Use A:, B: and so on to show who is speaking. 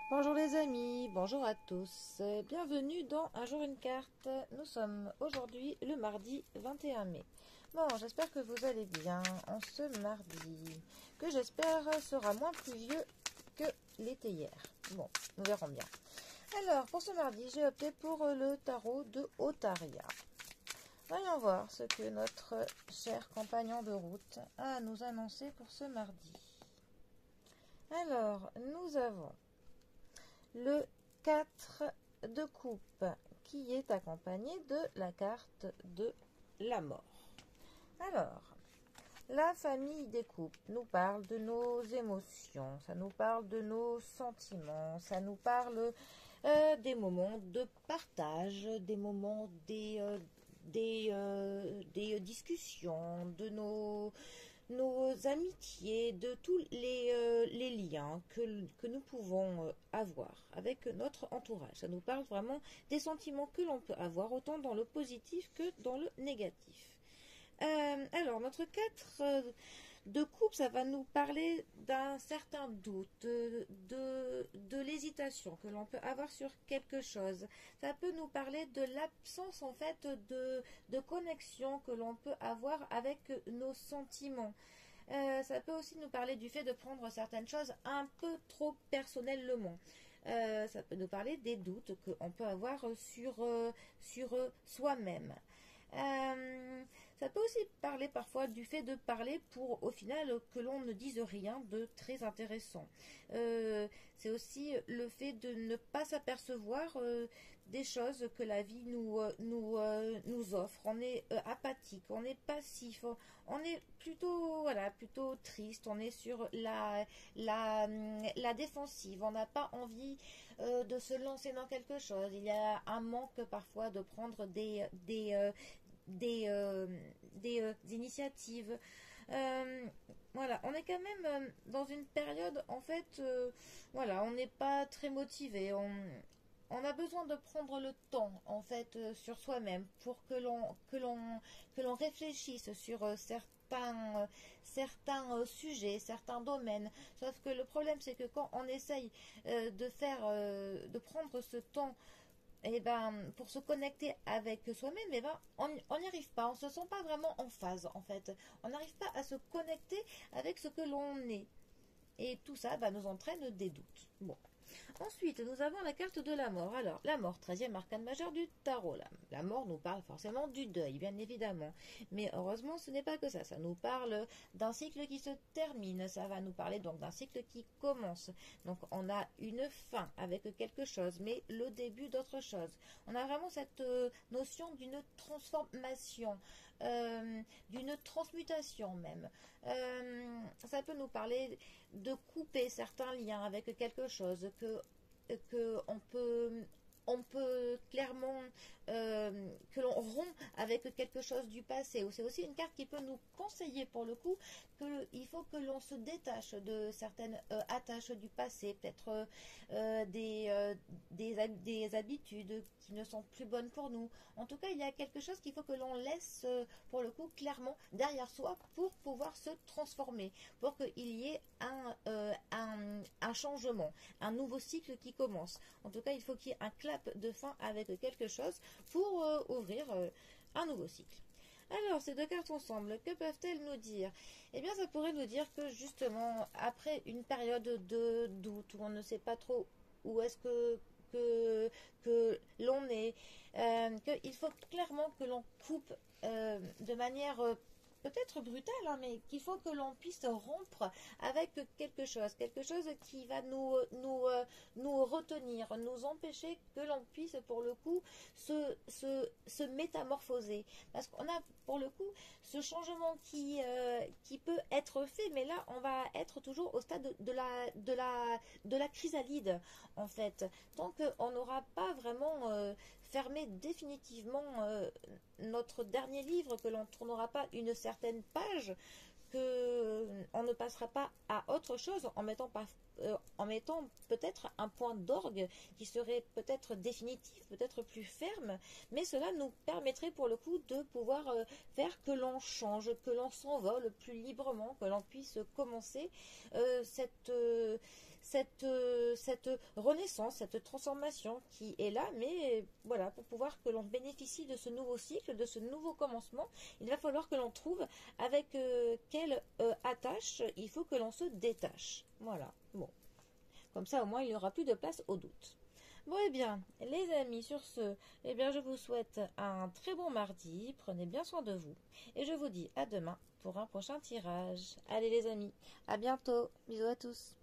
A: Bonjour les amis, bonjour à tous, bienvenue dans Un jour une carte. Nous sommes aujourd'hui le mardi 21 mai. Bon, j'espère que vous allez bien en ce mardi, que j'espère sera moins pluvieux que l'été hier. Bon, nous verrons bien. Alors, pour ce mardi, j'ai opté pour le tarot de Otaria. Voyons voir ce que notre cher compagnon de route a à nous annoncer pour ce mardi. Alors, nous avons le 4 de coupe qui est accompagné de la carte de la mort. Alors, la famille des coupes nous parle de nos émotions, ça nous parle de nos sentiments, ça nous parle des moments de partage, des moments des discussions, de nos amitiés, de tous les liens que nous pouvons avoir avec notre entourage. Ça nous parle vraiment des sentiments que l'on peut avoir, autant dans le positif que dans le négatif. Alors, notre 4 de coupe, ça va nous parler d'un certain doute, de l'hésitation que l'on peut avoir sur quelque chose. Ça peut nous parler de l'absence, en fait, de connexion que l'on peut avoir avec nos sentiments. Ça peut aussi nous parler du fait de prendre certaines choses un peu trop personnellement. Ça peut nous parler des doutes qu'on peut avoir sur soi-même. Ça peut aussi parler parfois du fait de parler pour au final que l'on ne dise rien de très intéressant. C'est aussi le fait de ne pas s'apercevoir des choses que la vie nous offre. On est apathique, on est passif, on est plutôt triste, on est sur la défensive, on n'a pas envie de se lancer dans quelque chose. Il y a un manque parfois de prendre des initiatives. Voilà, on est quand même dans une période, en fait, voilà, on n'est pas très motivé. On a besoin de prendre le temps, en fait, sur soi-même pour que l'on réfléchisse sur certains sujets, certains domaines. Sauf que le problème, c'est que quand on essaye de prendre ce temps pour se connecter avec soi-même, on n'y arrive pas, on ne se sent pas vraiment en phase en fait. On n'arrive pas à se connecter avec ce que l'on est. Et tout ça nous entraîne des doutes. Bon. Ensuite, nous avons la carte de la mort. Alors, la mort, 13e arcane majeur du tarot. La mort nous parle forcément du deuil, bien évidemment. Mais heureusement, ce n'est pas que ça. Ça nous parle d'un cycle qui se termine. Ça va nous parler donc d'un cycle qui commence. Donc, on a une fin avec quelque chose, mais le début d'autre chose. On a vraiment cette notion d'une transformation, d'une transmutation même. Ça peut nous parler de couper certains liens avec quelque chose que on peut clairement que l'on rompt avec quelque chose du passé. C'est aussi une carte qui peut nous conseiller pour le coup qu'il faut que l'on se détache de certaines attaches du passé, peut-être des habitudes qui ne sont plus bonnes pour nous. En tout cas, il y a quelque chose qu'il faut que l'on laisse pour le coup clairement derrière soi pour pouvoir se transformer, pour qu'il y ait un changement, un nouveau cycle qui commence. En tout cas, il faut qu'il y ait un clap de fin avec quelque chose pour ouvrir un nouveau cycle. Alors, ces deux cartes ensemble, que peuvent-elles nous dire? Eh bien, ça pourrait nous dire que justement, après une période de doute où on ne sait pas trop où est-ce que l'on est, qu'il faut clairement que l'on coupe de manière peut-être brutale, hein, mais qu'il faut que l'on puisse rompre avec quelque chose qui va nous retenir, nous empêcher que l'on puisse pour le coup se métamorphoser. Parce qu'on a pour le coup ce changement qui peut être fait, mais là on va être toujours au stade de la chrysalide en fait. Tant qu'on n'aura pas vraiment fermé définitivement notre dernier livre, que l'on ne tournera pas une certaine page, qu'on ne passera pas à autre chose en mettant peut-être un point d'orgue qui serait peut-être définitif, peut-être plus ferme, mais cela nous permettrait pour le coup de pouvoir faire que l'on change, que l'on s'envole plus librement, que l'on puisse commencer cette renaissance, cette transformation qui est là, mais voilà, pour pouvoir que l'on bénéficie de ce nouveau cycle, de ce nouveau commencement, il va falloir que l'on trouve avec quelle attache il faut que l'on se détache. Voilà, bon. Comme ça, au moins, il n'y aura plus de place au doute. Bon, eh bien, les amis, sur ce, eh bien, je vous souhaite un très bon mardi. Prenez bien soin de vous. Et je vous dis à demain pour un prochain tirage. Allez, les amis, à bientôt. Bisous à tous.